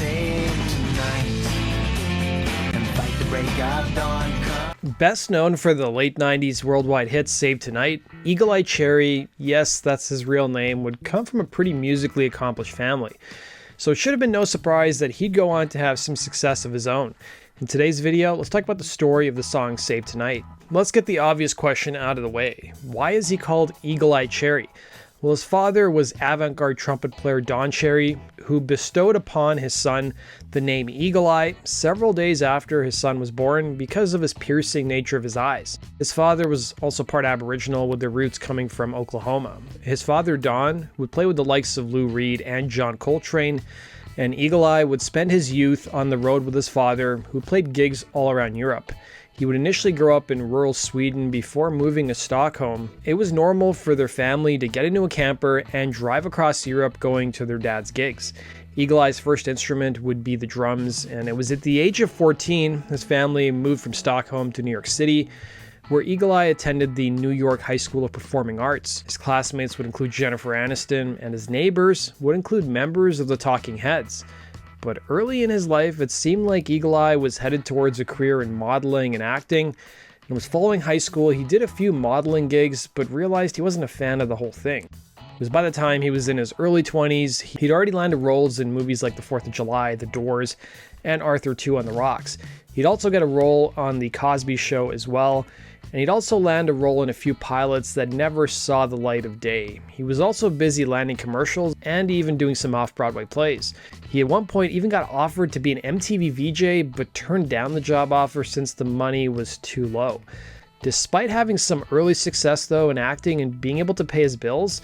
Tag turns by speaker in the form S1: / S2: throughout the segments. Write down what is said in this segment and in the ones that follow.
S1: save tonight and fight the break of dawn.
S2: Best known for the late 90s worldwide hit Save Tonight, Eagle-Eye Cherry, yes, that's his real name, would come from a pretty musically accomplished family. So it should have been no surprise that he'd go on to have some success of his own. In today's video, let's talk about the story of the song Save Tonight. Let's get the obvious question out of the way. Why is he called Eagle-Eye Cherry? Well, his father was avant-garde trumpet player Don Cherry, who bestowed upon his son the name Eagle-Eye several days after his son was born because of his piercing nature of his eyes. His father was also part Aboriginal, with their roots coming from Oklahoma. His father, Don, would play with the likes of Lou Reed and John Coltrane, and Eagle-Eye would spend his youth on the road with his father, who played gigs all around Europe. He would initially grow up in rural Sweden before moving to Stockholm. It was normal for their family to get into a camper and drive across Europe going to their dad's gigs. Eagle-Eye's first instrument would be the drums, and it was at the age of 14 his family moved from Stockholm to New York City, where Eagle-Eye attended the New York High School of Performing Arts. His classmates would include Jennifer Aniston, and his neighbors would include members of the Talking Heads. But early in his life, it seemed like Eagle-Eye was headed towards a career in modeling and acting. And was following high school, he did a few modeling gigs, but realized he wasn't a fan of the whole thing. It was by the time he was in his early 20s, he'd already landed roles in movies like The 4th of July, The Doors, and Arthur II on the Rocks. He'd also get a role on The Cosby Show as well, and he'd also land a role in a few pilots that never saw the light of day. He was also busy landing commercials and even doing some off-Broadway plays. He at one point even got offered to be an MTV VJ, but turned down the job offer since the money was too low. Despite having some early success though in acting and being able to pay his bills,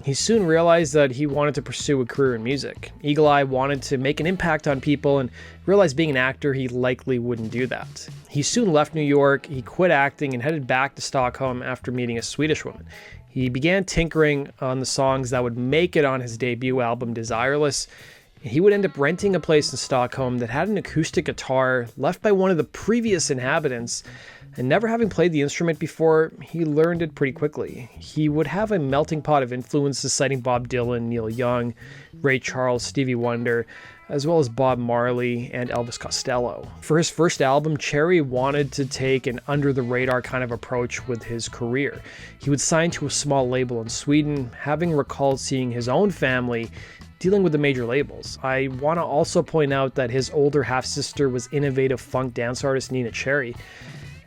S2: he soon realized that he wanted to pursue a career in music. Eagle-Eye wanted to make an impact on people and realized being an actor he likely wouldn't do that. He soon left New York, he quit acting and headed back to Stockholm after meeting a Swedish woman. He began tinkering on the songs that would make it on his debut album Desireless. He would end up renting a place in Stockholm that had an acoustic guitar left by one of the previous inhabitants, and never having played the instrument before, he learned it pretty quickly. He would have a melting pot of influences citing Bob Dylan, Neil Young, Ray Charles, Stevie Wonder, as well as Bob Marley and Elvis Costello. For his first album, Cherry wanted to take an under-the-radar kind of approach with his career. He would sign to a small label in Sweden, having recalled seeing his own family dealing with the major labels. I want to also point out that his older half-sister was innovative funk dance artist Nina Cherry.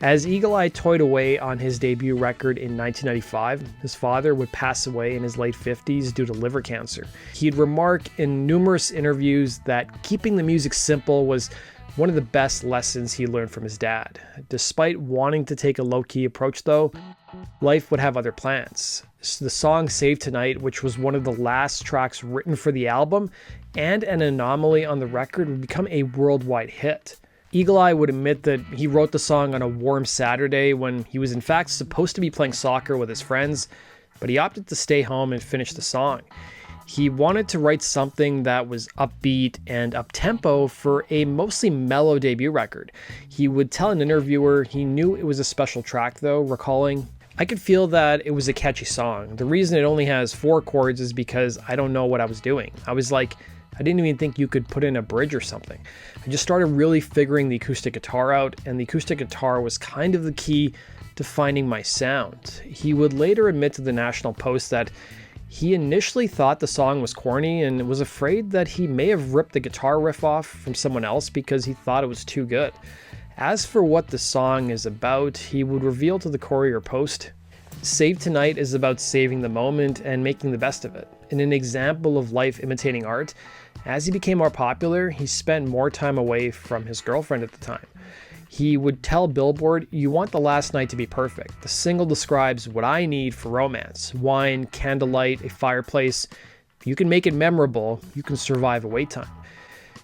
S2: As Eagle-Eye toyed away on his debut record in 1995, his father would pass away in his late 50s due to liver cancer. He'd remark in numerous interviews that keeping the music simple was one of the best lessons he learned from his dad. Despite wanting to take a low-key approach though, life would have other plans. The song Save Tonight, which was one of the last tracks written for the album and an anomaly on the record, would become a worldwide hit. Eagle-Eye would admit that he wrote the song on a warm Saturday when he was in fact supposed to be playing soccer with his friends, but he opted to stay home and finish the song. He wanted to write something that was upbeat and up-tempo for a mostly mellow debut record. He would tell an interviewer he knew it was a special track though, recalling, "I could feel that it was a catchy song. The reason it only has 4 chords is because I don't know what I was doing. I was like, I didn't even think you could put in a bridge or something. I just started really figuring the acoustic guitar out, and the acoustic guitar was kind of the key to finding my sound." He would later admit to the National Post that he initially thought the song was corny and was afraid that he may have ripped the guitar riff off from someone else because he thought it was too good. As for what the song is about, he would reveal to the Courier Post, "Save Tonight is about saving the moment and making the best of it. In an example of life imitating art, as he became more popular, he spent more time away from his girlfriend at the time. He would tell Billboard, 'You want the last night to be perfect. The single describes what I need for romance. Wine, candlelight, a fireplace. If you can make it memorable, you can survive a wait time.'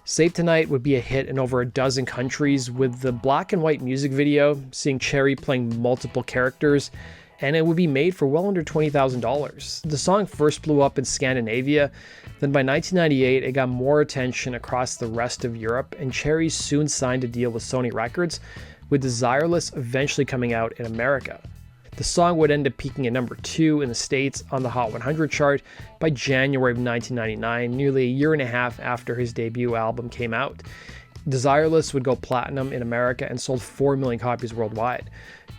S2: Save Tonight would be a hit in over a dozen countries, with the black and white music video seeing Cherry playing multiple characters, and it would be made for well under $20,000. The song first blew up in Scandinavia, then by 1998 it got more attention across the rest of Europe, and Cherry soon signed a deal with Sony Records, with Desireless eventually coming out in America. The song would end up peaking at number 2 in the States on the Hot 100 chart by January of 1999, nearly a year and a half after his debut album came out. Desireless would go platinum in America and sold 4 million copies worldwide.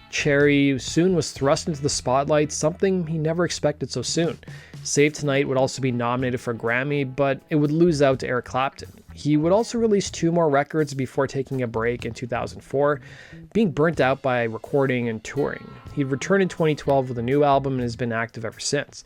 S2: Cherry soon was thrust into the spotlight, something he never expected so soon. Save Tonight would also be nominated for a Grammy, but it would lose out to Eric Clapton. He would also release 2 more records before taking a break in 2004, being burnt out by recording and touring. He'd return in 2012 with a new album and has been active ever since.